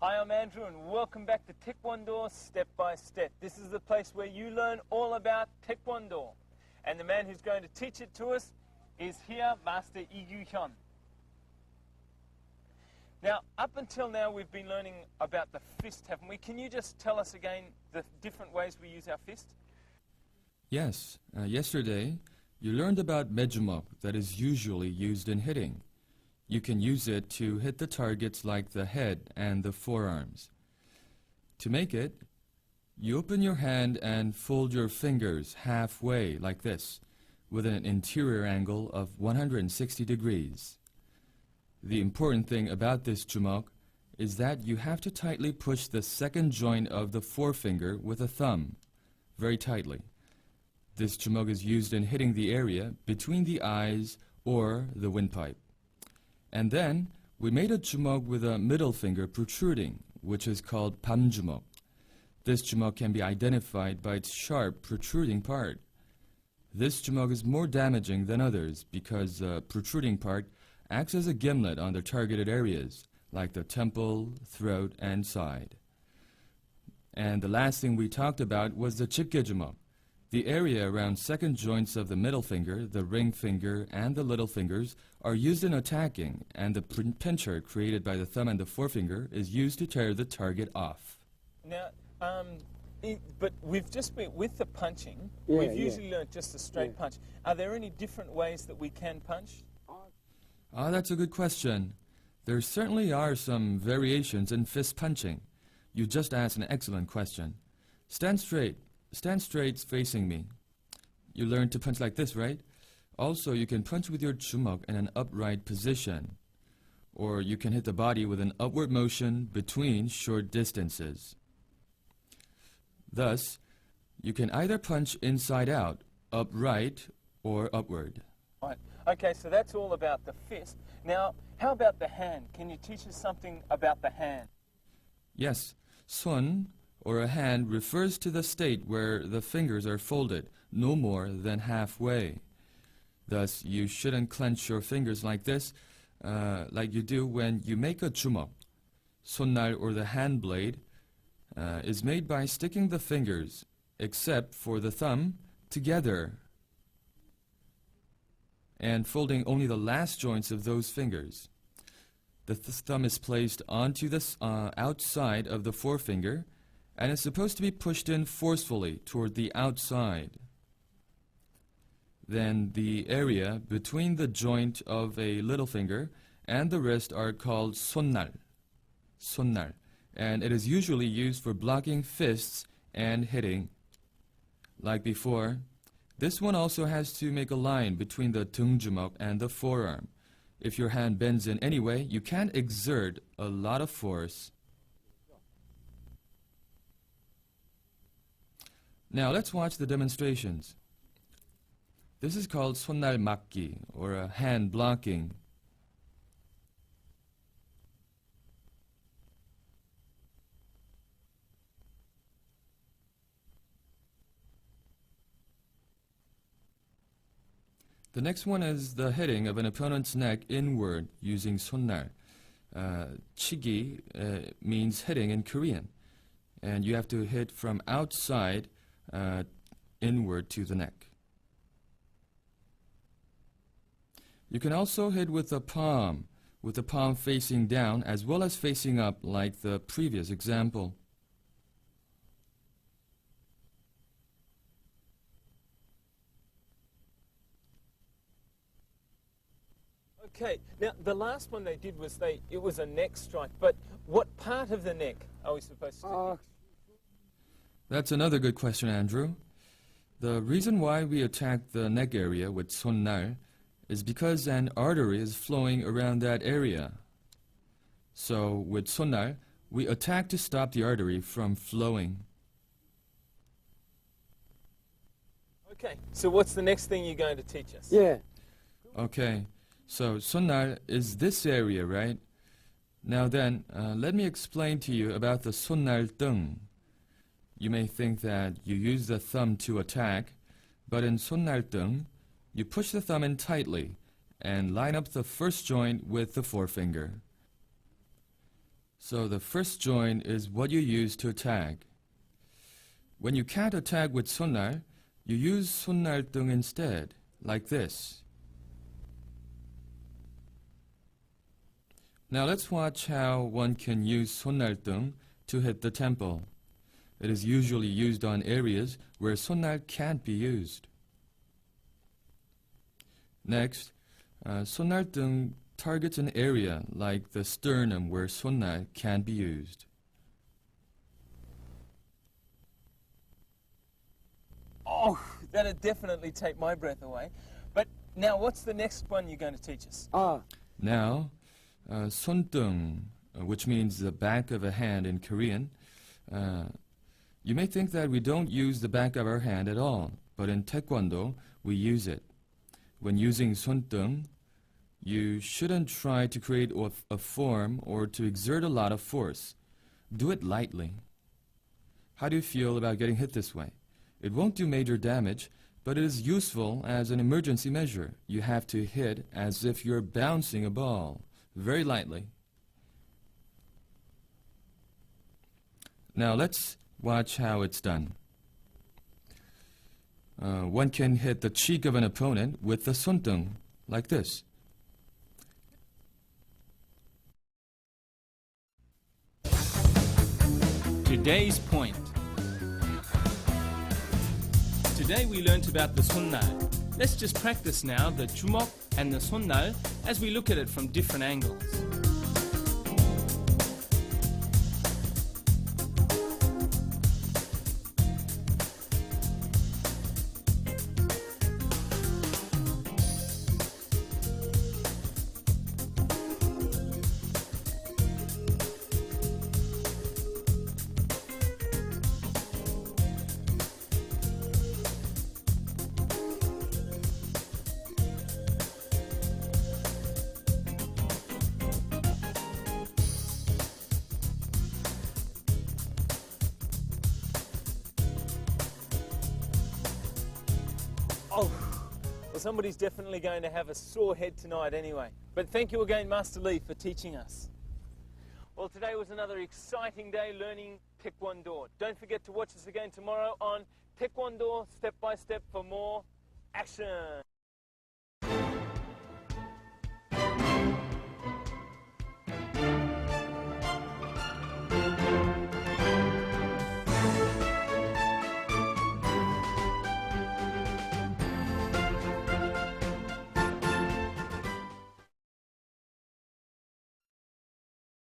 Hi, I'm Andrew and welcome back to Taekwondo Step by Step. This is the place where you learn all about Taekwondo. And the man who's going to teach it to us is here, Master Lee Hyun. Now, up until now we've been learning about the fist, haven't we? Can you just tell us again the different ways we use our fist? Yes. Yesterday, you learned about medjumok that is usually used in hitting. You can use it to hit the targets like the head and the forearms. To make it, you open your hand and fold your fingers halfway like this, with an interior angle of 160 degrees. The important thing about this jumok is that you have to tightly push the second joint of the forefinger with a thumb, very tightly. This jumok is used in hitting the area between the eyes or the windpipe. And then, we made a jumok with a middle finger protruding, which is called 밤주먹. This jumok can be identified by its sharp protruding part. This jumok is more damaging than others because the protruding part acts as a gimlet on the targeted areas, like the temple, throat, and side. And the last thing we talked about was the 집게 jumok. The area around second joints of the middle finger, the ring finger, and the little fingers are used in attacking, and the pincher created by the thumb and the forefinger is used to tear the target off. Now, but we've just been with the punching. We've usually learned just a straight punch. Are there any different ways that we can punch? That's a good question. There certainly are some variations in fist punching. You just asked an excellent question. Stand straight. Stand straight facing me. You learned to punch like this, right? Also, you can punch with your jumok in an upright position. Or you can hit the body with an upward motion between short distances. Thus, you can either punch inside out, upright, or upward. Right. Okay, so that's all about the fist. Now, how about the hand? Can you teach us something about the hand? Yes. 손, or a hand, refers to the state where the fingers are folded, no more than halfway. Thus, you shouldn't clench your fingers like this, like you do when you make a jumok. 손날, or the hand blade, is made by sticking the fingers, except for the thumb, together and folding only the last joints of those fingers. The thumb is placed onto the outside of the forefinger and is supposed to be pushed in forcefully toward the outside. Then the area between the joint of a little finger and the wrist are called 손날, and it is usually used for blocking fists and hitting. Like before, this one also has to make a line between the 등주먹 and the forearm. If your hand bends in any way, you can't exert a lot of force. Now let's watch the demonstrations. This is called 손날 막기, or a hand blocking. The next one is the hitting of an opponent's neck inward using 손날. 치기 means hitting in Korean, and you have to hit from outside inward to the neck. You can also hit with the palm facing down as well as facing up like the previous example. Okay, now the last one they did was it was a neck strike, but what part of the neck are we supposed to do? That's another good question, Andrew. The reason why we attack the neck area with 손날 is because an artery is flowing around that area. So with 손날, we attack to stop the artery from flowing. Okay, so what's the next thing you're going to teach us? Okay. So, 손날 is this area, right? Now then, let me explain to you about the 손날 등. You may think that you use the thumb to attack, but in 손날 등, you push the thumb in tightly and line up the first joint with the forefinger. So the first joint is what you use to attack. When you can't attack with 손날, you use 손날등 instead, like this. Now let's watch how one can use 손날등 to hit the temple. It is usually used on areas where 손날 can't be used. Next, 손날등 targets an area like the sternum where 손날 can be used. Oh, that'd definitely take my breath away. But now what's the next one you're going to teach us? Now, 손등, which means the back of a hand in Korean. You may think that we don't use the back of our hand at all, but in Taekwondo, we use it. When using 손등, you shouldn't try to create a form or to exert a lot of force. Do it lightly. How do you feel about getting hit this way? It won't do major damage, but it is useful as an emergency measure. You have to hit as if you're bouncing a ball, very lightly. Now let's watch how it's done. One can hit the cheek of an opponent with the 손등, like this. Today's point. Today we learnt about the 손날. Let's just practice now the 주먹 and the 손날 as we look at it from different angles. Oh, well, somebody's definitely going to have a sore head tonight anyway. But thank you again, Master Lee, for teaching us. Well, today was another exciting day learning Taekwondo. Don't forget to watch us again tomorrow on Taekwondo Step by Step for more action.